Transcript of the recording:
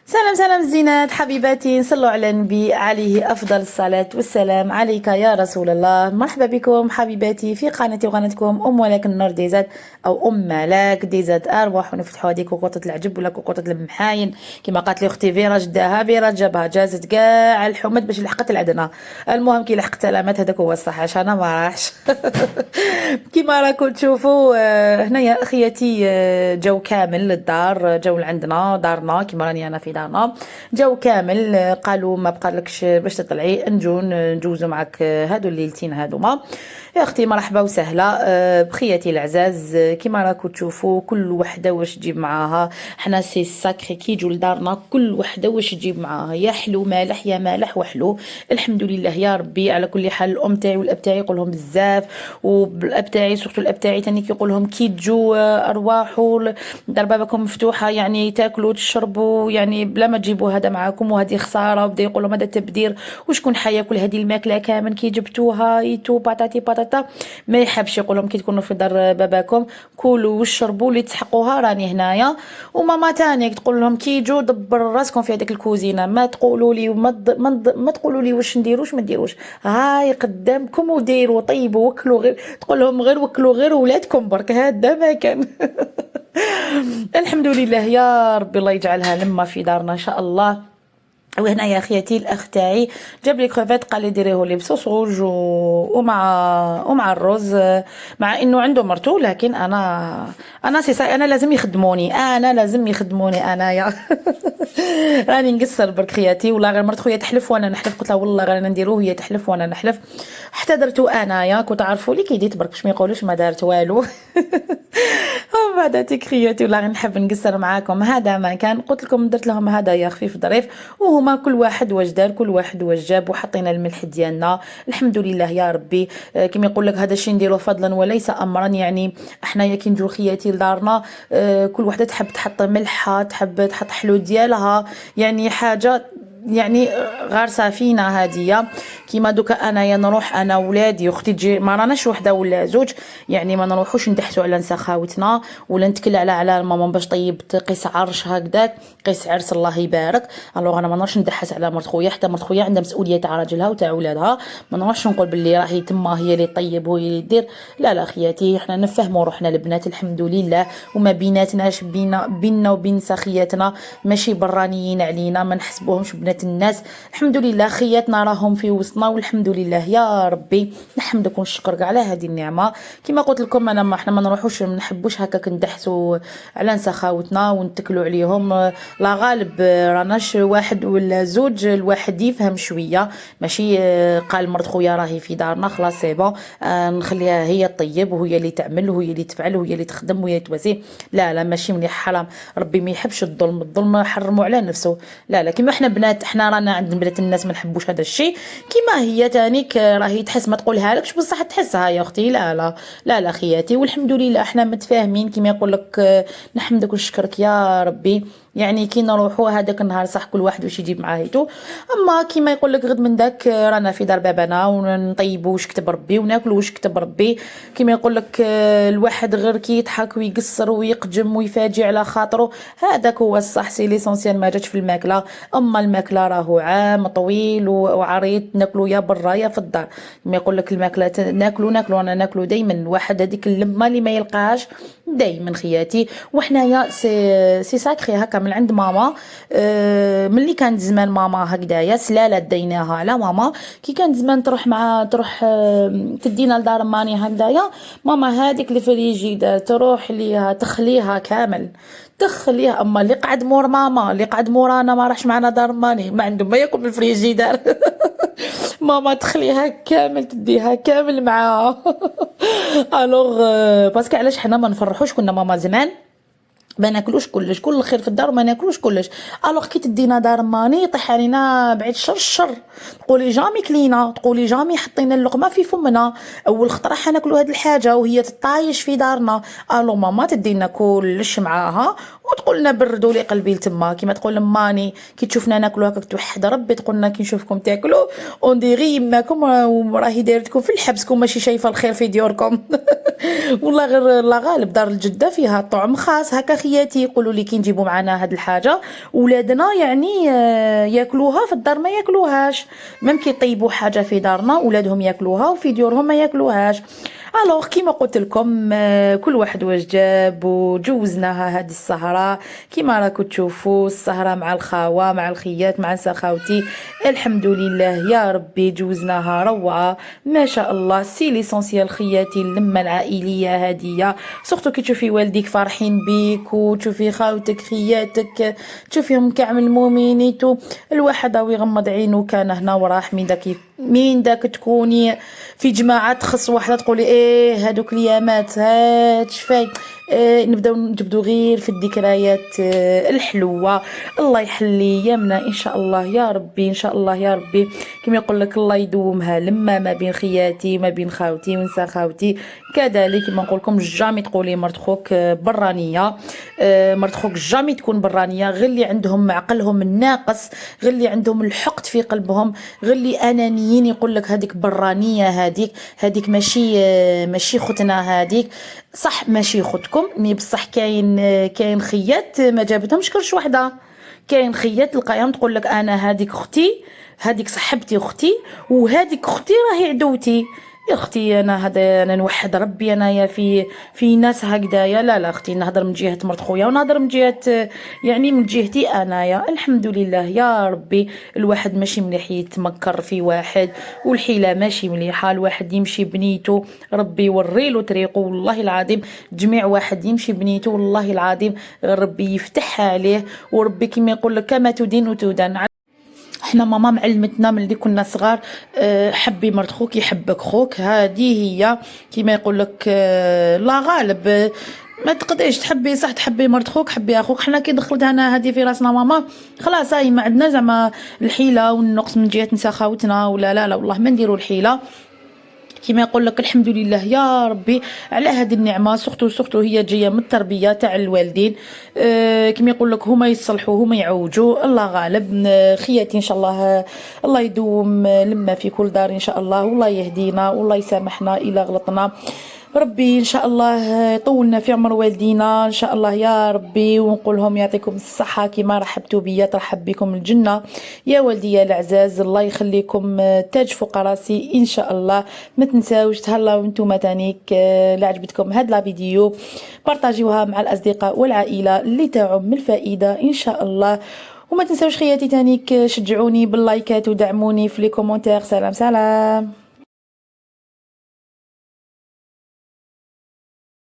سلام سلام الزينات حبيباتي، صلوا على النبي عليه أفضل الصلاة والسلام. عليك يا رسول الله. مرحبا بكم حبيباتي في قناتي وقناتكم أم ملاك النور ديزات أو أم ملاك ديزات. أرواح ونفتحوا هذيك كوكوطة العجب ولا كوكوطة المحاين كما قالت لي أختي فيرا جداها. فيرا جابها جازت كاع الحمد باش لحقت العدنا. المهم كي لحقت سلامات هذاك هو الصح، عشان أنا ما راحش. كما راكم تشوفوا هنايا اخياتي جو كامل للدار، جو عندنا دارنا كما راني انا في دارنا، جو كامل. قالوا ما بقالكش باش تطلعي نجوزوا معك هادو الليلتين هادوما. يا اختي مرحبا وسهلا بخياتي العزاز. كما راكم تشوفوا كل وحده واش تجيب معاها، حنا سي ساكري كي يجوا لدارنا كل وحده واش تجيب معاها، يا حلو مالح يا مالح وحلو. الحمد لله يا ربي. على كل حال الام تاعي والاب تاعي يقولهم بزاف، والاب تاعي سورتو الاب تاعي تاني كيقول لهم كي تجوا ارواحوا دار بابكم مفتوحه، يعني تاكلوا تشربوا يعني بلا ما تجيبوا هذا معاكم وهذه خساره. وبدا يقول لهم هذا تبذير، وشكون حياكل هذه الماكله كامل كي جبتوها ايتو باتاتي باتاتا. ما يحبش يقول لهم كي تكونوا في دار باباكم كلوا وشربوا اللي تحقوها راني هنايا. وماما تاني تقول لهم كي يجوا دبر راسكم في هذيك الكوزينه، ما تقولوا لي ما تقولوا لي واش نديروش ما نديروش، هاي قدامكم وديروا طيبوا وكلوا غير. تقول لهم غير وكلوا غير ولادكم برك، هذا ما كان. الحمد لله يا ربي، الله يجعلها لما في دارنا ان شاء الله. وهنا يا اخياتي الاخ تاعي جاب لي كروفيت، قال لي ديريه لي بصوص روج ومع الرز، مع انه عنده مرتو، لكن انا انا لازم يخدموني، انا يا راني نقصر برك خياتي. والله غير مرت خويا تحلف وانا نحلف، قلت لها والله غير نديروه هي تحلف وانا نحلف، حتى درتو انايا. كنت تعرفوا لي كي ديت برك باش ما يقولوش ما دارت والو. بعد تكرياتي والله غير نحب نقصر معاكم. هذا ما كان قلت لكم، درت لهم هدايا خفيف ظريف، وهما كل واحد واش دار كل واحد واش جاب، وحطينا الملح ديالنا الحمد لله يا ربي. كما يقول لك هذا الشيء نديروه فضلا وليس امرا. يعني احنا كي نجو خياتي لدارنا كل وحده تحب تحط ملحها، تحب تحط حلو ديالها، يعني حاجه يعني غير سفينه هاديه. كيما دوكا انايا نروح انا ولادي اختي تجي، ما راناش وحده ولا زوج، يعني ما نروحوش ندحسوا على نسخاوتنا ولا نتكل على ماما باش طيبت قيس عرش هكذاك، قيس عرس الله يبارك. الوغ انا ما نروحش ندحس على مرت خويا، حتى مرت خويا عندها مسؤوليه تاع راجلها وتاع ولادها. ما نروحش نقول باللي راهي تما هي اللي طيب وهي اللي دير، لا خياتي احنا نفهموا روحنا البنات الحمد لله، وما بيناتناش بيننا وبين سخياتنا ماشي برانيين علينا، ما نحسبوهمش بنات الناس. الحمد لله خياتنا راهم في وسطنا، والحمد لله يا ربي. نحمدك ونشكرك على هذه النعمه. كما قلت لكم انا احنا ما نروحوش ما نحبوش هكاك ندحسوا على نسخاوتنا ونتكلوا عليهم. لا غالب راناش واحد ولا زوج، الواحد يفهم شويه، ماشي قال مرت خويا راهي في دارنا خلاص سي بون نخليها هي الطيب وهي اللي تعمل وهي اللي تفعل وهي اللي تخدم وهي اللي تواسي. لا ماشي مليح، حرام. ربي ما يحبش الظلم حرموا على نفسه. لا كيما احنا بنات، احنا رانا عند بنات الناس ما نحبوش هذا الشيء. كيما هي تانيك راهي تحس ما تقولها لكش بصح تحسها يا اختي. لا خياتي، والحمد لله احنا متفاهمين. كيما يقول لك نحمدك ونشكرك يا ربي. يعني كي نروحوا هذاك النهار صح كل واحد واش يجيب معاه هيتو، اما كيما يقول لك غد من داك رانا في دار بابانا ونطيبوا واش كتب ربي وناكلوا واش كتب ربي. كيما يقول لك الواحد غير كي يضحك ويقصر ويقجم ويفاجئ على خاطره، هذاك هو الصح. سي ليسونسيال ما جاتش في الماكله، اما الماكله راهو عام طويل وعريض، ناكلوا يا برا يا في الدار. كيما يقول لك الماكله ناكلوا انا ناكلوا دائما واحد هذيك اللمه اللي ما يلقاهاش دائما خياتي. وحنايا سي ساكري هكا من عند ماما. ملي كانت زمان ماما هكذايا سلاله ديناها على ماما، كي كانت زمان تروح تدينا لدار ماني هكذايا، ماما هذيك الفريجيدار تروح ليها تخليها كامل، تخليها. اما اللي قعد مور ماما اللي قعد مورانا ما راحش معنا دار ماني، ما عنده ما ياكل بالفريجيدار. ماما تخليها كامل تديها كامل معاها. الوغ باسكو علاش حنا ما نفرحوش كنا ماما زمان ما ناكلوش كلش، كل خير في الدار ما ناكلوش كلش. الوغ كي تدينا دار ماني يطيح علينا بعيد الشر، تقولي جامي كلينا، تقولي جامي حطينا اللقمه في فمنا، اول خطره حناكلوا هاد الحاجه وهي تطايش في دارنا. الوغ ماما تدينا كلش معاها وتقول لنا بردوا لي قلبي لتما، كيما تقول ماني كي تشوفنا ناكلوا هكاك توحد ربي تقول لنا كي نشوفكم تاكلوا ونديري يماكم راهي دايرتكم في الحبسكم ماشي شايفه الخير في ديوركم. والله غير الله غالب دار الجده فيها طعم خاص هكا خياتي، يقولوا لي كي نجيبوا معنا هاد الحاجه ولادنا يعني ياكلوها في الدار ما ياكلوهاش، ميم كي يطيبوا حاجه في دارنا ولادهم ياكلوها وفي ديورهم ما ياكلوهاش. الوغ كيما قلت لكم كل واحد واش جاب وجوزناها هذه السهره كيما راكم تشوفوا، السهره مع الخاوه مع الخيات مع سخاوتي الحمد لله يا ربي جوزناها روعه ما شاء الله. سي ليسونسيال خياتي اللمه العائليه هذه، سورتو كي تشوفي والديك فرحين بيك وتشوفي خاوتك خياتك تشوفيهم كامل مؤمنيتو، الواحد راهو يغمض عينو كان هنا وراح من داك تكوني في جماعه تخص واحده تقولي ايه هادوك اليامات هاد شفاي نبداو نجبدو غير في الذكريات الحلوه. الله يحلي يامنا ان شاء الله يا ربي، ان شاء الله يا ربي كما يقول لك الله يدومها لما ما بين خياتي ما بين خاوتي ونسا خاوتي. كذلك ما نقول لكم جامي تقولي مرت خوك برانيه، مرت خوك جامي تكون برانيه، غير اللي عندهم عقلهم الناقص، غير اللي عندهم الحقد في قلبهم، غير اللي انانيين يقول لك هذيك برانيه هذيك ماشي ختنا هذيك صح ماشي ختكم مي بصح كاين خيات ما جابتهمش كرش وحده، كاين خيات تلقايهم تقول لك انا هذيك اختي هذيك صاحبتي اختي وهذيك اختي راهي عدوتي. يا اختي انا نوحد ربي انايا في ناس هكذايا، لا اختي نهضر من جهه مرت خويا ونهضر من جهه يعني من جهتي انايا الحمد لله يا ربي. الواحد ماشي مليح يتمكر في واحد والحيله ماشي مليحه، الواحد يمشي بنيته ربي يوريله طريقه والله العظيم، جميع واحد يمشي بنيته والله العظيم ربي يفتحها عليه وربي كما يقول لك كما تدين وتدان. احنا ماما معلمتنا ملي كنا صغار حبي مرت خوك يحبك خوك، هذه هي كيما يقول لك لا غالب ما تقدريش تحبي صح تحبي مرت خوك حبي اخوك. حنا كي دخلت انا هذه في راسنا ماما خلاص هاي ما عندنا زعما الحيله والنقص من جهه نسا خاوتنا ولا لا والله ما نديروا الحيله. كما يقول لك الحمد لله يا ربي على هذه النعمه، سورتو هي جايه من التربيه تاع الوالدين. كما يقول لك هما يصلحوا هما يعوجوا الله غالب. خياتي ان شاء الله الله يدوم لما في كل دار ان شاء الله، والله يهدينا والله يسامحنا الى غلطنا، ربي ان شاء الله يطولنا في عمر والدينا ان شاء الله يا ربي، ونقول لهم يعطيكم الصحه كما رحبتوا بيا ترحب بكم الجنه يا والدي يا العزاز، الله يخليكم تاج فوق راسي ان شاء الله. ما تنساوش تهلاو نتوما تانيك لا عجبتكم هاد لا فيديو بارطاجيوها مع الاصدقاء والعائله اللي تعم الفائده ان شاء الله. وما تنساوش خياتي تانيك شجعوني باللايكات ودعموني في لي كومونتير. سلام.